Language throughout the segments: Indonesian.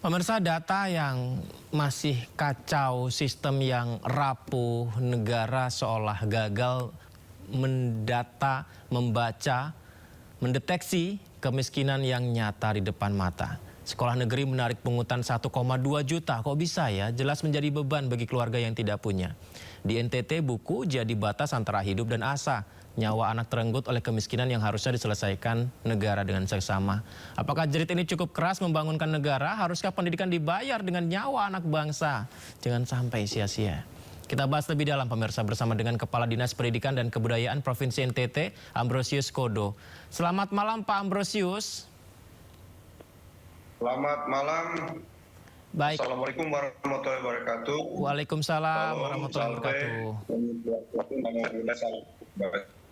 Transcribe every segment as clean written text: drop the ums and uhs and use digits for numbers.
Pemirsa, data yang masih kacau, sistem yang rapuh, negara seolah gagal mendata, membaca, mendeteksi kemiskinan yang nyata di depan mata. Sekolah negeri menarik pungutan 1,2 juta, kok bisa ya? Jelas menjadi beban bagi keluarga yang tidak punya. Di NTT, buku jadi batas antara hidup dan asa. Nyawa anak terenggut oleh kemiskinan yang harusnya diselesaikan negara dengan seksama. Apakah jerit ini cukup keras membangunkan negara? Haruskah pendidikan dibayar dengan nyawa anak bangsa? Jangan sampai sia-sia. Kita bahas lebih dalam pemirsa bersama dengan Kepala Dinas Pendidikan dan Kebudayaan Provinsi NTT, Ambrosius Kodo. Selamat malam Pak Ambrosius. Selamat malam. Baik. Assalamualaikum warahmatullahi wabarakatuh. Waalaikumsalam warahmatullahi wabarakatuh.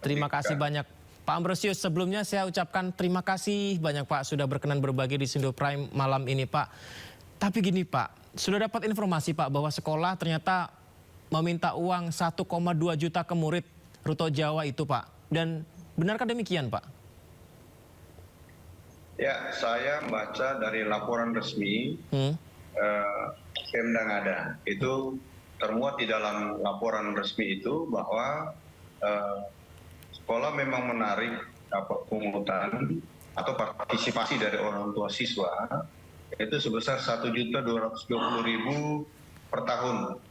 Terima kasih banyak Pak Ambrosius. Sebelumnya saya ucapkan terima kasih banyak Pak sudah berkenan berbagi di Sindo Prime malam ini Pak. Tapi gini Pak, sudah dapat informasi Pak bahwa sekolah ternyata meminta uang 1,2 juta ke murid Ruto Jawa itu Pak. Dan benarkah demikian Pak? Ya, saya baca dari laporan resmi Pemda Ngada. Itu termuat di dalam laporan resmi itu bahwa sekolah memang menarik pungutan atau partisipasi dari orang tua siswa itu sebesar 1.220.000 per tahun.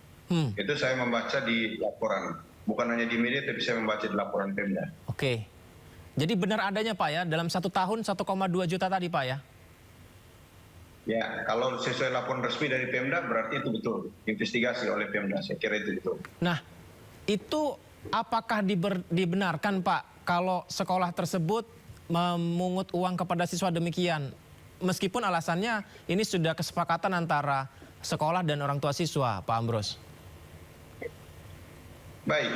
Itu saya membaca di laporan, bukan hanya di media tapi saya membaca di laporan Pemda. Oke, jadi benar adanya Pak ya, dalam 1 tahun 1,2 juta tadi Pak ya? Ya, kalau sesuai laporan resmi dari Pemda berarti itu betul, investigasi oleh Pemda, saya kira itu betul. Nah, itu apakah dibenarkan Pak kalau sekolah tersebut memungut uang kepada siswa demikian? Meskipun alasannya ini sudah kesepakatan antara sekolah dan orang tua siswa, Pak Ambros. Baik,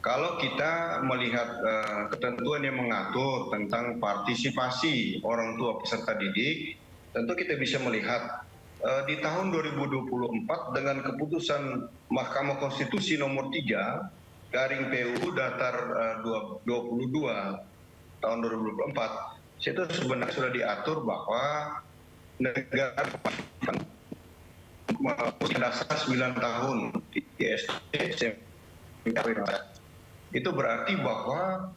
kalau kita melihat ketentuan yang mengatur tentang partisipasi orang tua peserta didik, tentu kita bisa melihat di tahun 2024 dengan keputusan Mahkamah Konstitusi nomor 3 garing PUU datar 22 tahun 2024, itu sebenarnya sudah diatur bahwa negara usia dasar 9 tahun di SD, itu berarti bahwa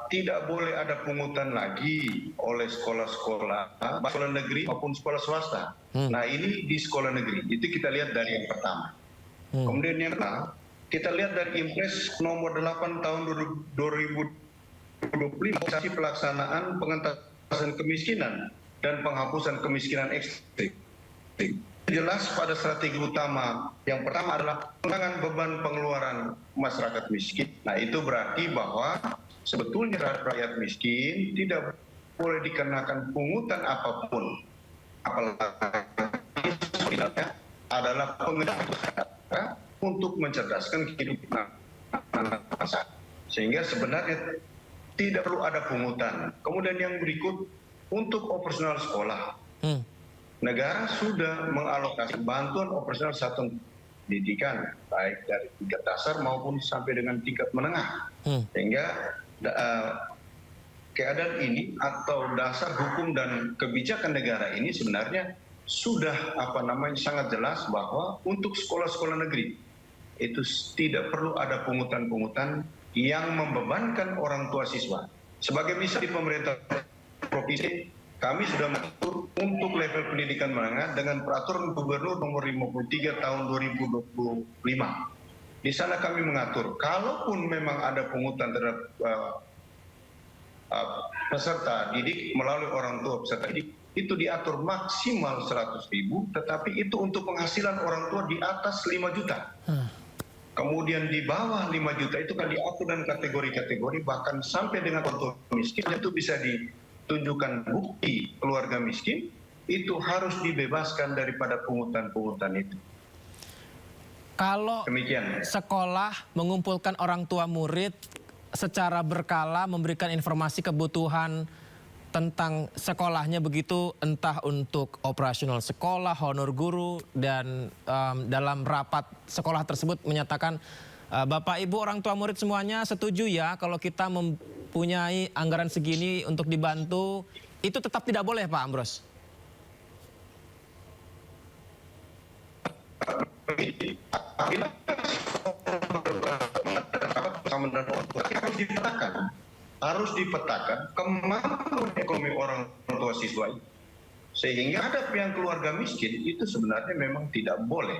tidak boleh ada pungutan lagi oleh sekolah-sekolah, sekolah negeri maupun sekolah swasta. Nah ini di sekolah negeri, itu kita lihat dari yang pertama. Kemudian yang kedua, kita lihat dari Impres nomor 8 tahun 2025, pelaksanaan pengentasan kemiskinan dan penghapusan kemiskinan ekstrim. Jelas pada strategi utama yang pertama adalah pengurangan beban pengeluaran masyarakat miskin. Nah itu berarti bahwa sebetulnya rakyat miskin tidak boleh dikenakan pungutan apapun, apalagi adalah pengenalan untuk mencerdaskan kehidupan bangsa. Sehingga sebenarnya tidak perlu ada pungutan. Kemudian yang berikut, untuk operasional sekolah. Negara sudah mengalokasi bantuan operasional satuan pendidikan, baik dari tingkat dasar maupun sampai dengan tingkat menengah. Sehingga keadaan ini atau dasar hukum dan kebijakan negara ini sebenarnya sudah sangat jelas bahwa untuk sekolah-sekolah negeri itu tidak perlu ada pungutan-pungutan yang membebankan orang tua siswa. Sebagai misal di pemerintah provinsi, kami sudah mengatur untuk level pendidikan menengah dengan peraturan Gubernur nomor 53 tahun 2025. Di sana kami mengatur, kalaupun memang ada pungutan terhadap peserta didik melalui orang tua peserta didik, itu diatur maksimal 100.000, tetapi itu untuk penghasilan orang tua di atas 5 juta. Kemudian di bawah 5 juta itu kan diatur dan kategori-kategori, bahkan sampai dengan orang tua miskin itu bisa ditunjukkan bukti keluarga miskin, itu harus dibebaskan daripada pungutan-pungutan itu. Kalau demikian, sekolah mengumpulkan orang tua murid secara berkala memberikan informasi kebutuhan tentang sekolahnya begitu, entah untuk operasional sekolah, honor guru, dan dalam rapat sekolah tersebut menyatakan Bapak Ibu orang tua murid semuanya setuju ya kalau kita mempunyai anggaran segini untuk dibantu, itu tetap tidak boleh Pak Ambros? apabila bersama dengan orang tua harus dipetakan kemampuan ekonomi orang tua siswa itu. Sehingga ada yang keluarga miskin itu sebenarnya memang tidak boleh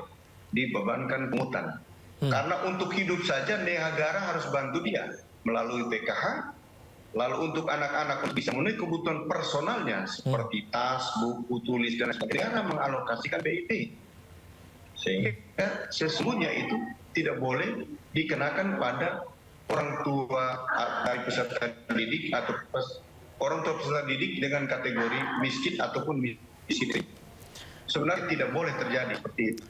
dibebankan pungutan. Karena untuk hidup saja negara harus bantu dia melalui PKH. Lalu untuk anak-anak bisa memenuhi kebutuhan personalnya seperti tas, buku, tulis dan sebagainya, negara mengalokasikan BIP. Sehingga sesungguhnya itu tidak boleh dikenakan pada orang tua dari peserta didik atau orang tua peserta didik dengan kategori miskin ataupun miskin. Sebenarnya tidak boleh terjadi seperti itu.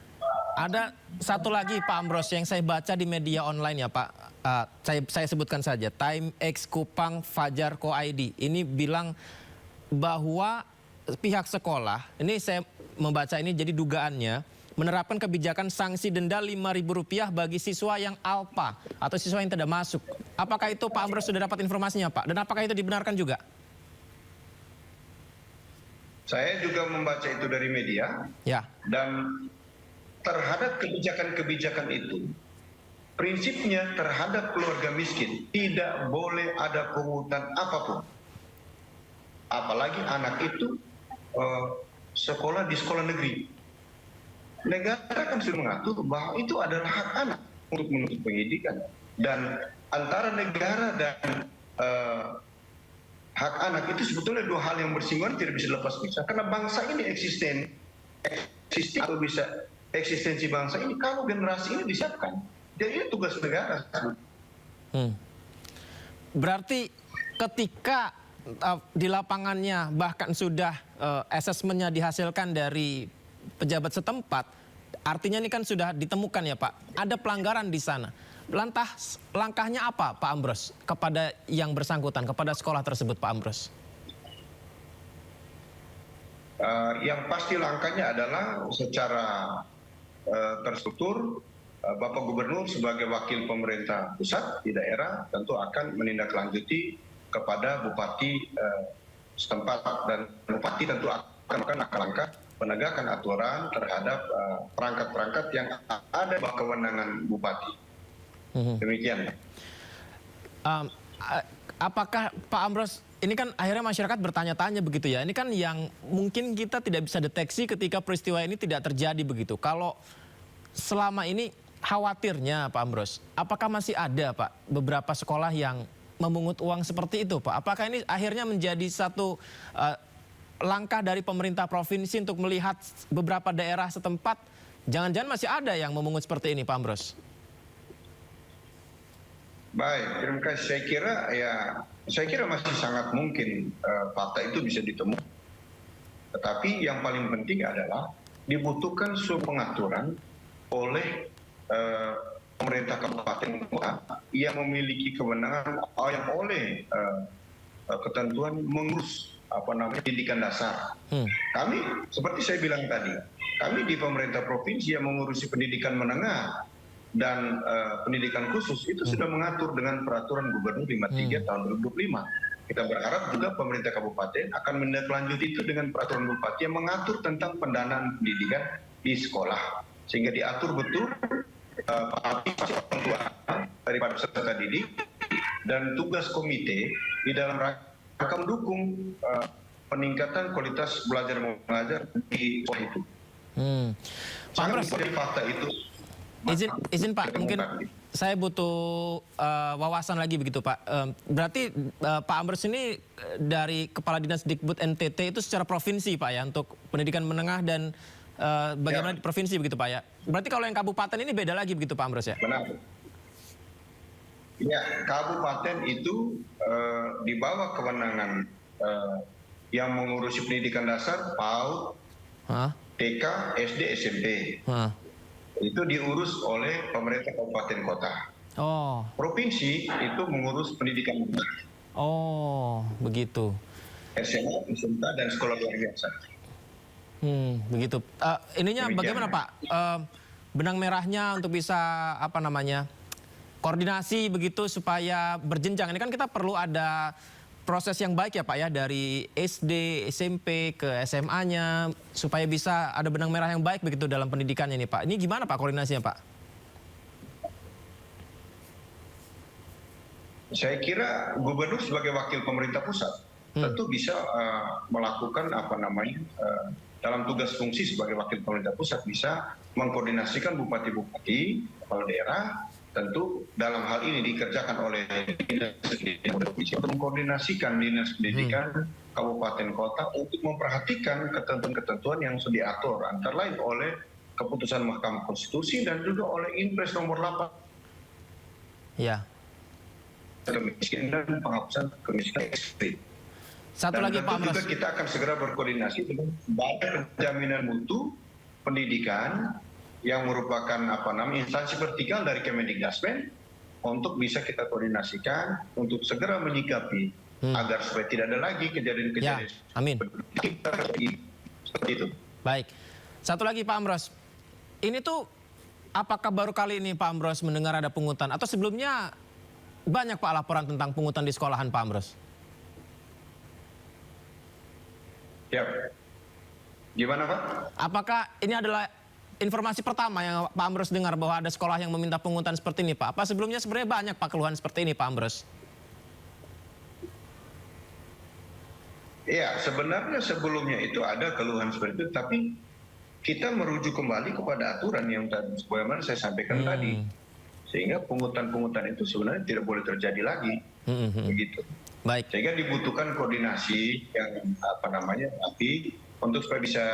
Ada satu lagi Pak Ambros yang saya baca di media online ya Pak. Saya sebutkan saja, Time X Kupang Fajar Ko ID. Ini bilang bahwa pihak sekolah, ini saya membaca ini jadi dugaannya, menerapkan kebijakan sanksi denda Rp5.000 bagi siswa yang alpa atau siswa yang tidak masuk. Apakah itu Pak Ambros sudah dapat informasinya Pak? Dan apakah itu dibenarkan juga? Saya juga membaca itu dari media. Ya. Dan terhadap kebijakan-kebijakan itu, prinsipnya terhadap keluarga miskin tidak boleh ada pungutan apapun. Apalagi anak itu sekolah di sekolah negeri. Negara kan sudah mengatur bahwa itu adalah hak anak untuk menuntut pendidikan. Dan antara negara dan hak anak itu sebetulnya dua hal yang bersinggungan, tidak bisa dilepas pisah. Karena bangsa ini eksisten atau bisa eksistensi bangsa ini kalau generasi ini disiapkan. Jadi ini tugas negara. Berarti ketika di lapangannya bahkan sudah asesmennya dihasilkan dari pejabat setempat, artinya ini kan sudah ditemukan ya Pak, ada pelanggaran di sana. Langkahnya apa Pak Ambros kepada yang bersangkutan, kepada sekolah tersebut Pak Ambros? Yang pasti langkahnya adalah secara terstruktur, Bapak Gubernur sebagai wakil pemerintah pusat di daerah tentu akan menindaklanjuti kepada bupati setempat, dan bupati tentu akan langkah penegakan aturan terhadap perangkat-perangkat yang ada di bawah kewenangan bupati. Demikian. Apakah Pak Ambros, ini kan akhirnya masyarakat bertanya-tanya begitu ya. Ini kan yang mungkin kita tidak bisa deteksi ketika peristiwa ini tidak terjadi begitu. Kalau selama ini khawatirnya Pak Ambros, apakah masih ada Pak beberapa sekolah yang memungut uang seperti itu Pak? Apakah ini akhirnya menjadi satu langkah dari pemerintah provinsi untuk melihat beberapa daerah setempat, jangan-jangan masih ada yang memungut seperti ini Pak Ambros? Baik, terima kasih. Saya kira masih sangat mungkin fakta itu bisa ditemukan. Tetapi yang paling penting adalah dibutuhkan suatu pengaturan oleh pemerintah kabupaten kota yang memiliki kewenangan yang oleh ketentuan mengurus pendidikan dasar. Kami seperti saya bilang tadi, kami di pemerintah provinsi yang mengurusi pendidikan menengah dan pendidikan khusus itu sudah mengatur dengan peraturan Gubernur 53 tahun 2025. Kita berharap juga pemerintah kabupaten akan menindaklanjuti itu dengan peraturan bupati yang mengatur tentang pendanaan pendidikan di sekolah, sehingga diatur betul partisipasi orang tua daripada peserta didik dan tugas komite di dalam rangka mendukung peningkatan kualitas belajar mengajar di sekolah itu. Pak Ambros, fakta itu. Izin Pak, mungkin saya butuh wawasan lagi begitu Pak. Berarti Pak Ambros ini dari Kepala Dinas Dikbud NTT itu secara provinsi Pak ya, untuk pendidikan menengah dan bagaimana di provinsi begitu Pak ya. Berarti kalau yang kabupaten ini beda lagi begitu Pak Ambros ya? Benar. Ya, kabupaten itu di bawah kewenangan yang mengurusi pendidikan dasar, PAUD, TK, SD, SMP. Itu diurus oleh pemerintah kabupaten kota. Provinsi itu mengurus pendidikan. Begitu. SMA, SMK dan sekolah luar biasa. Begitu. Ininya Demikian. Bagaimana Pak? Benang merahnya untuk bisa koordinasi begitu supaya berjenjang. Ini kan kita perlu ada proses yang baik ya Pak ya, dari SD, SMP ke SMA-nya, supaya bisa ada benang merah yang baik begitu dalam pendidikannya ini Pak. Ini gimana Pak koordinasinya Pak? Saya kira gubernur sebagai wakil pemerintah pusat tentu bisa melakukan dalam tugas fungsi sebagai wakil pemerintah pusat bisa mengkoordinasikan bupati-bupati, kepala daerah, tentu dalam hal ini dikerjakan oleh dinas pendidikan untuk mengkoordinasikan dinas pendidikan kabupaten kota untuk memperhatikan ketentuan-ketentuan yang sudah diatur antara lain oleh keputusan Mahkamah Konstitusi dan juga oleh Inpres nomor 8. Ya. Kemiskinan dan penghapusan kemiskinan ekstrim. Satu Dan lagi Pak Amros. juga kita akan segera berkoordinasi dengan Badan Penjaminan Mutu Pendidikan yang merupakan instansi vertikal dari Kemendikbudristek untuk bisa kita koordinasikan untuk segera menyikapi agar supaya tidak ada lagi kejadian-kejadian. Ya, amin. Seperti itu. Baik. Satu lagi Pak Amros. Ini tuh apakah baru kali ini Pak Amros mendengar ada pungutan atau sebelumnya banyak Pak laporan tentang pungutan di sekolahan Pak Amros? Ya. Gimana Pak? Apakah ini adalah informasi pertama yang Pak Amros dengar bahwa ada sekolah yang meminta pungutan seperti ini Pak? Apa sebelumnya sebenarnya banyak Pak keluhan seperti ini Pak Amros? Ya, sebenarnya sebelumnya itu ada keluhan seperti itu, tapi kita merujuk kembali kepada aturan yang tadi sebagaimana saya sampaikan tadi. Sehingga pungutan-pungutan itu sebenarnya tidak boleh terjadi lagi. Begitu. Baik. Sehingga dibutuhkan koordinasi yang tapi untuk supaya bisa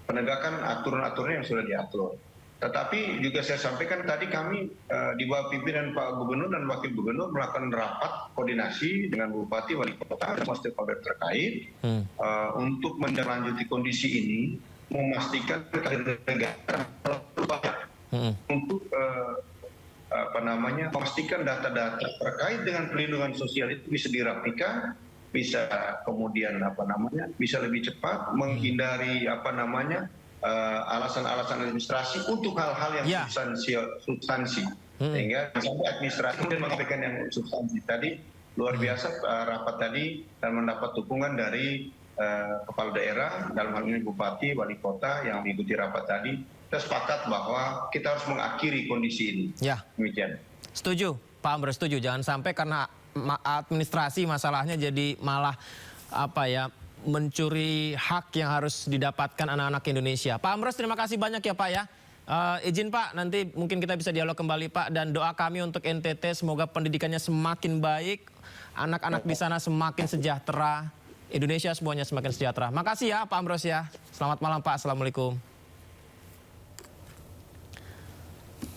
penegakan aturan-aturan yang sudah diatur. Tetapi juga saya sampaikan tadi kami di bawah pimpinan Pak Gubernur dan Wakil Gubernur melakukan rapat koordinasi dengan Bupati, Wali Kota, dan stakeholder terkait untuk menindaklanjuti kondisi ini, memastikan kehadiran negara untuk memastikan data-data terkait dengan perlindungan sosial itu bisa dirapikan, bisa kemudian bisa lebih cepat menghindari alasan-alasan administrasi untuk hal-hal yang substansi. Sehingga sampai administrasi dan menyampaikan yang substansi tadi luar biasa rapat tadi dan mendapat dukungan dari kepala daerah dalam hal ini bupati, wali kota yang mengikuti rapat tadi. Kita sepakat bahwa kita harus mengakhiri kondisi ini. Ya. Demikian. Setuju, Pak Amros, setuju. Jangan sampai karena administrasi masalahnya jadi malah mencuri hak yang harus didapatkan anak-anak Indonesia. Pak Amros, terima kasih banyak ya Pak ya. Izin Pak, nanti mungkin kita bisa dialog kembali Pak, dan doa kami untuk NTT semoga pendidikannya semakin baik, anak-anak di sana semakin sejahtera, Indonesia semuanya semakin sejahtera. Makasih ya Pak Amros ya. Selamat malam Pak, assalamualaikum.